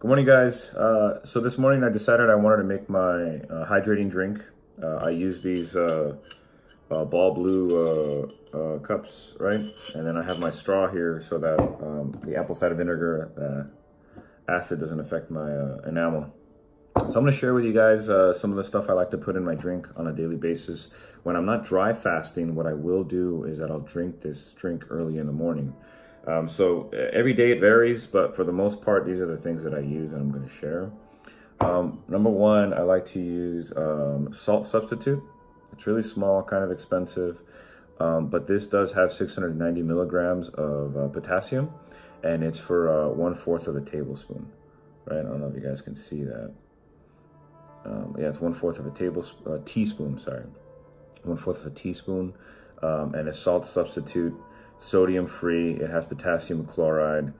Good morning, guys. So this morning I decided I wanted to make my hydrating drink. I use these ball blue cups, right? And then I have my straw here so that the apple cider vinegar acid doesn't affect my enamel. So I'm going to share with you guys some of the stuff I like to put in my drink on a daily basis. When I'm not dry fasting, what I will do is that I'll drink this drink early in the morning. So every day it varies, but for the most part, these are the things that I use and I'm going to share. Number one, I like to use salt substitute. It's really small, kind of expensive, but this does have 690 milligrams of potassium, and it's for 1/4 of a tablespoon, right? I don't know if you guys can see that. Yeah, it's 1/4 of a teaspoon, sorry. 1/4 of a teaspoon, and a salt substitute, sodium free. It has potassium chloride.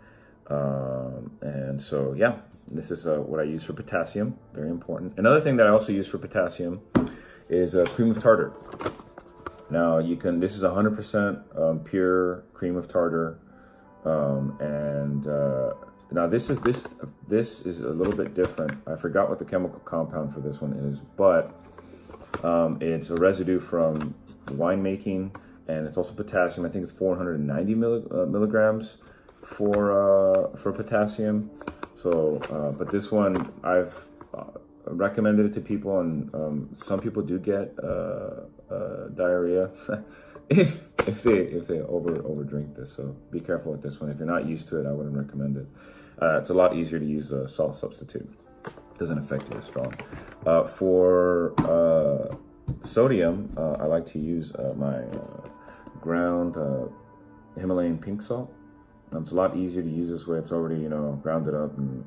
And so, yeah, this is what I use for potassium. Very important. Another thing that I also use for potassium is cream of tartar. Now this is 100% pure cream of tartar. Now this is a little bit different. I forgot what the chemical compound for this one is, but it's a residue from winemaking, and it's also potassium. I think it's 490 milligrams for potassium. So, but this one I've recommended it to people, and some people do get diarrhea if they over drink this. So be careful with this one. If you're not used to it, I wouldn't recommend it. It's a lot easier to use a salt substitute. It doesn't affect you as strong. For sodium, I like to use my ground Himalayan pink salt. It's a lot easier to use this way. It's already, grounded up and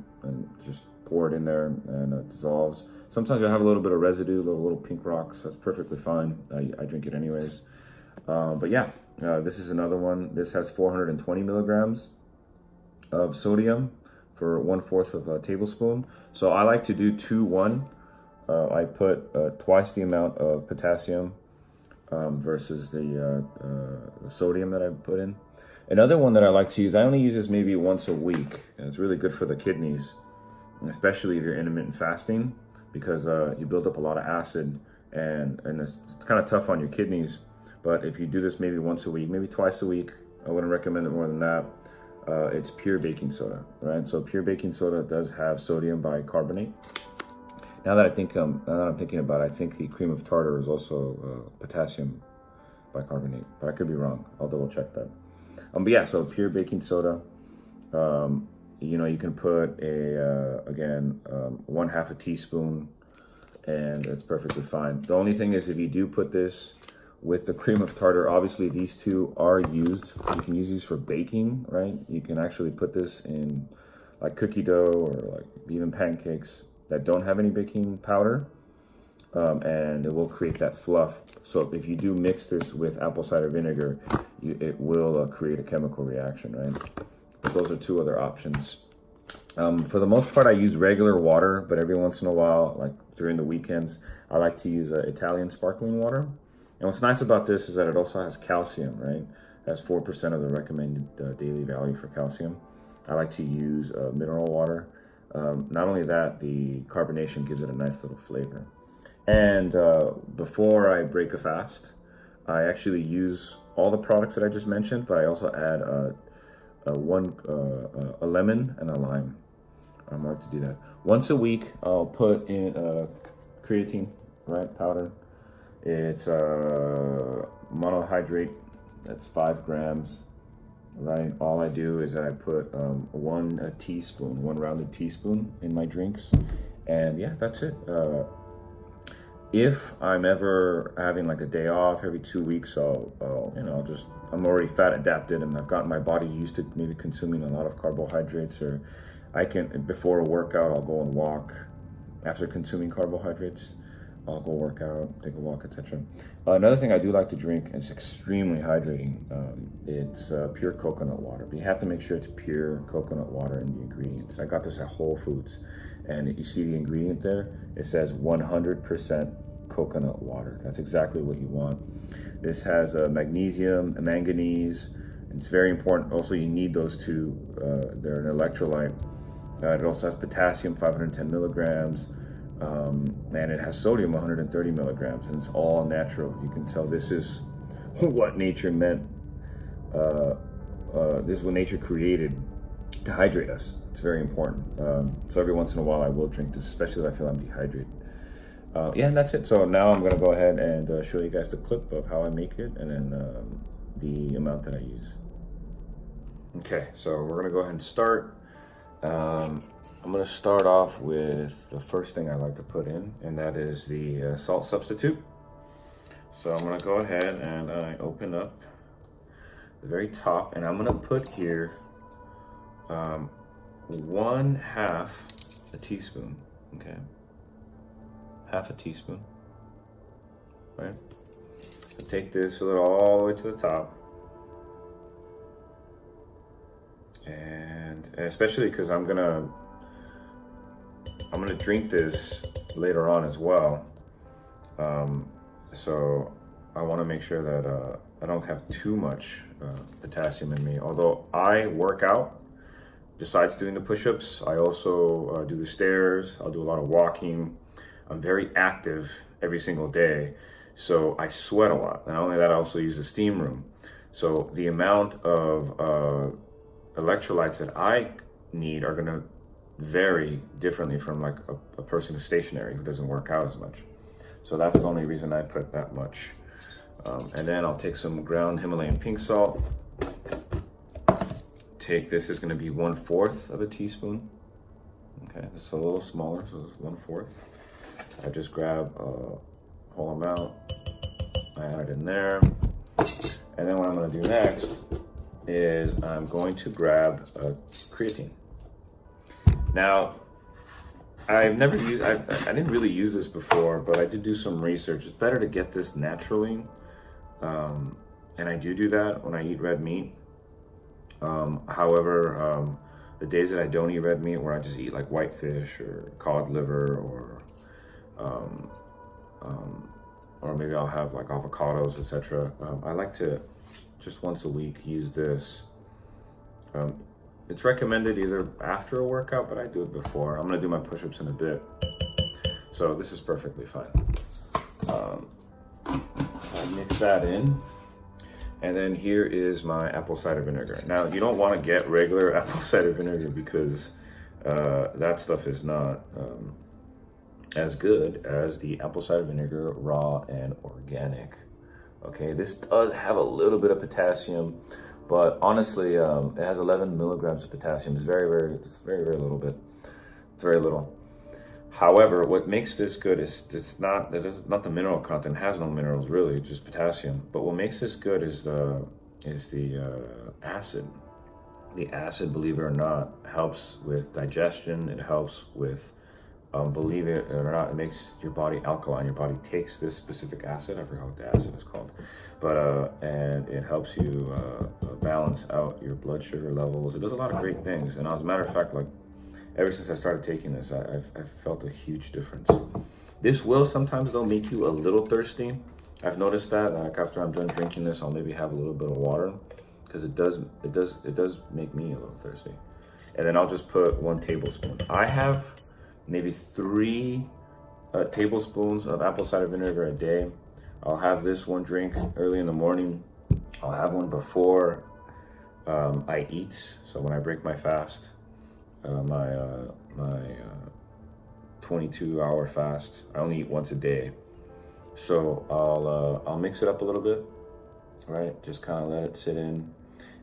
just pour it in there and it dissolves. Sometimes you'll have a little bit of residue, little pink rocks. That's perfectly fine. I drink it anyways. But yeah, this is another one. This has 420 milligrams of sodium for 1/4 of a tablespoon. So I like to do 2-1. I put twice the amount of potassium versus the sodium that I put in. Another one that I like to use, I only use this maybe once a week, and it's really good for the kidneys, especially if you're intermittent fasting, because you build up a lot of acid, and it's kind of tough on your kidneys. But if you do this maybe once a week, maybe twice a week, I wouldn't recommend it more than that. It's pure baking soda, right? So pure baking soda does have sodium bicarbonate. Now that I'm thinking about it, I think the cream of tartar is also potassium bicarbonate, but I could be wrong. I'll double check that. But yeah, so pure baking soda. You can put again 1/2 a teaspoon, and it's perfectly fine. The only thing is, if you do put this with the cream of tartar, obviously these two are used. You can use these for baking, right? You can actually put this in like cookie dough or like even pancakes that don't have any baking powder, and it will create that fluff. So if you do mix this with apple cider vinegar, it will create a chemical reaction, right? But those are two other options. For the most part, I use regular water, but every once in a while, like during the weekends, I like to use Italian sparkling water. And what's nice about this is that it also has calcium, right? It has 4% of the recommended daily value for calcium. I like to use mineral water. Not only that, the carbonation gives it a nice little flavor. And before I break a fast, I actually use all the products that I just mentioned, but I also add a lemon and a lime. I like to do that. Once a week, I'll put in creatine, right, powder. It's monohydrate. That's 5 grams. Right. All I do is that I put one rounded teaspoon in my drinks, and yeah, that's it. If I'm ever having like a day off every 2 weeks, I'm already fat adapted, and I've gotten my body used to maybe consuming a lot of carbohydrates, or before a workout, I'll go and walk. After consuming carbohydrates, I'll go work out, take a walk, etc. Another thing I do like to drink, is extremely hydrating. It's pure coconut water, but you have to make sure it's pure coconut water in the ingredients. I got this at Whole Foods, and you see the ingredient there. It says 100% coconut water. That's exactly what you want. This has magnesium, manganese. It's very important. Also, you need those two. They're an electrolyte. It also has potassium, 510 milligrams, and it has sodium, 130 milligrams, and it's all natural. You can tell this is what nature meant. This is what nature created to hydrate us. It's very important. So every once in a while I will drink this, especially if I feel I'm dehydrated. Yeah, and that's it. So now I'm gonna go ahead and show you guys the clip of how I make it, and then the amount that I use. Okay, so we're gonna go ahead and start. I'm gonna start off with the first thing I like to put in, and that is the salt substitute. So I'm gonna go ahead and I open up the very top, and I'm gonna put here 1/2 a teaspoon, okay? Half a teaspoon, right? So take this, fill it all the way to the top. And especially because I'm gonna drink this later on as well. So I wanna make sure that I don't have too much potassium in me. Although I work out, besides doing the push-ups, I also do the stairs, I'll do a lot of walking. I'm very active every single day, so I sweat a lot. And not only that, I also use the steam room. So the amount of electrolytes that I need are gonna vary differently from like a person who's stationary, who doesn't work out as much. So that's the only reason I put that much. And then I'll take some ground Himalayan pink salt. This is gonna be 1/4 of a teaspoon. Okay, it's a little smaller, so it's 1/4. I just grab a whole amount, I add it in there. And then what I'm gonna do next is I'm going to grab creatine. Now, I didn't really use this before, but I did do some research. It's better to get this naturally. And I do that when I eat red meat. However, the days that I don't eat red meat, where I just eat like whitefish or cod liver, or maybe I'll have like avocados, etc. I like to just once a week use this. It's recommended either after a workout, but I do it before. I'm gonna do my push-ups in a bit, so this is perfectly fine. I mix that in, and then here is my apple cider vinegar. Now, you don't want to get regular apple cider vinegar because that stuff is not as good as the apple cider vinegar raw and organic. Okay, this does have a little bit of potassium, but honestly, it has 11 milligrams of potassium. It's very little bit. It's very little. However, what makes this good is it's not the mineral content. It has no minerals really, just potassium. But what makes this good is the acid. The acid, believe it or not, helps with digestion. It helps with, believe it or not, it makes your body alkaline. Your body takes this specific acid. I forgot what the acid is called, but and it helps you balance out your blood sugar levels. It does a lot of great things. And as a matter of fact, like ever since I started taking this, I've felt a huge difference. This will sometimes though make you a little thirsty. I've noticed that. Like after I'm done drinking this, I'll maybe have a little bit of water, because it does make me a little thirsty. And then I'll just put 1 tablespoon. I have maybe 3 tablespoons of apple cider vinegar a day. I'll have this one drink early in the morning. I'll have one before I eat. So when I break my fast, my 22-hour fast, I only eat once a day. So I'll mix it up a little bit, right? Just kind of let it sit in.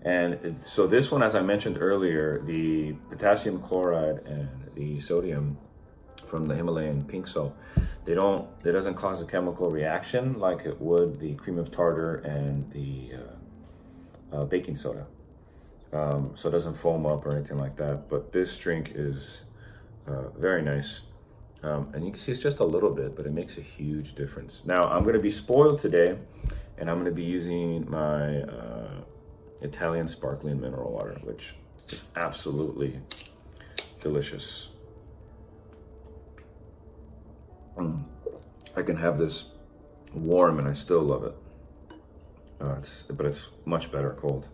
And so this one, as I mentioned earlier, the potassium chloride and the sodium from the Himalayan pink salt, it doesn't cause a chemical reaction like it would the cream of tartar and the baking soda. So it doesn't foam up or anything like that. But this drink is very nice. And you can see it's just a little bit, but it makes a huge difference. Now, I'm going to be spoiled today, and I'm going to be using my Italian sparkling mineral water, which is absolutely delicious. I can have this warm and I still love it. But it's much better cold.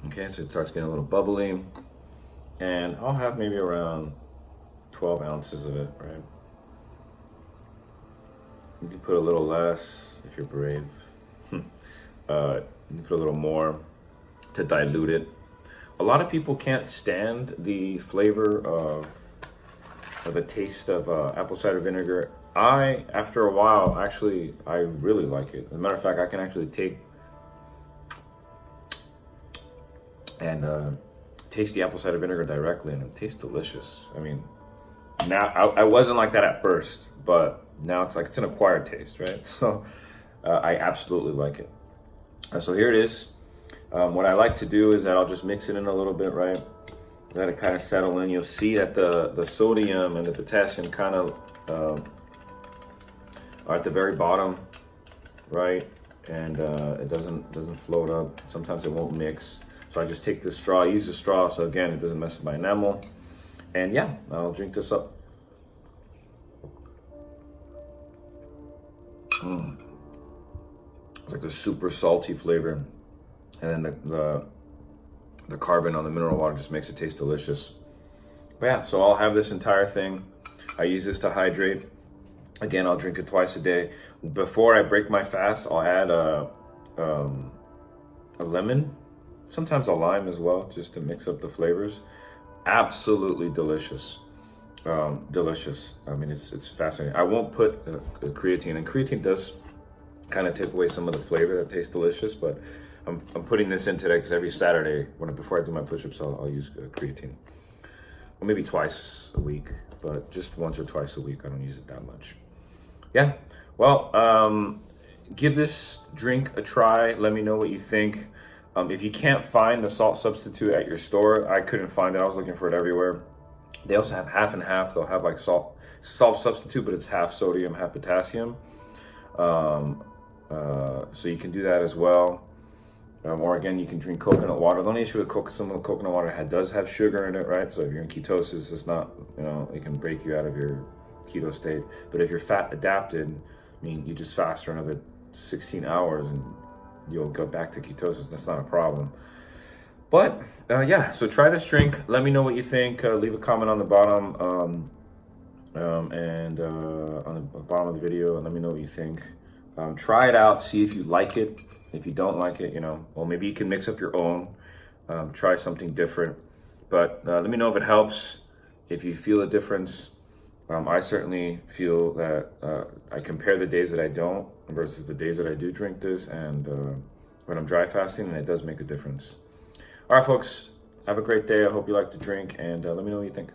Okay, so it starts getting a little bubbly. And I'll have maybe around 12 ounces of it, right? You can put a little less if you're brave. You can put a little more to dilute it. A lot of people can't stand the flavor of the taste of apple cider vinegar. After a while, actually, I really like it. As a matter of fact, I can actually take and taste the apple cider vinegar directly, and it tastes delicious. I mean, now I wasn't like that at first, but now it's like it's an acquired taste, right? So I absolutely like it. So here it is. What I like to do is that I'll just mix it in a little bit, right? Let it kind of settle in. You'll see that the sodium and the potassium kind of are at the very bottom, right? And it doesn't float up. Sometimes it won't mix. So I just take this straw, use the straw, so again, it doesn't mess with my enamel. And yeah, I'll drink this up. It's like a super salty flavor. And then the carbon on the mineral water just makes it taste delicious. But yeah, so I'll have this entire thing. I use this to hydrate. Again, I'll drink it twice a day. Before I break my fast, I'll add a lemon, sometimes a lime as well, just to mix up the flavors. Absolutely delicious. Delicious. I mean, it's fascinating. I won't put creatine, and creatine does kind of take away some of the flavor that tastes delicious, but I'm putting this in today because every Saturday, before I do my push-ups, I'll use creatine. Well, maybe twice a week, but just once or twice a week. I don't use it that much. Yeah, well, give this drink a try. Let me know what you think. If you can't find the salt substitute at your store, I couldn't find it. I was looking for it everywhere. They also have half and half. They'll have like salt substitute, but it's half sodium, half potassium. So you can do that as well. Or again, you can drink coconut water. The only issue with some of the coconut water does have sugar in it, right? So if you're in ketosis, it's not, it can break you out of your keto state. But if you're fat adapted, I mean, you just fast for another 16 hours and you'll go back to ketosis. That's not a problem. But yeah, so try this drink. Let me know what you think. Leave a comment on the bottom and on the bottom of the video, and let me know what you think. Try it out. See if you like it. If you don't like it, well, maybe you can mix up your own. Try something different. But let me know if it helps. If you feel a difference. I certainly feel that I compare the days that I don't versus the days that I do drink this, and when I'm dry fasting, and it does make a difference. All right, folks, have a great day. I hope you like the drink, and let me know what you think.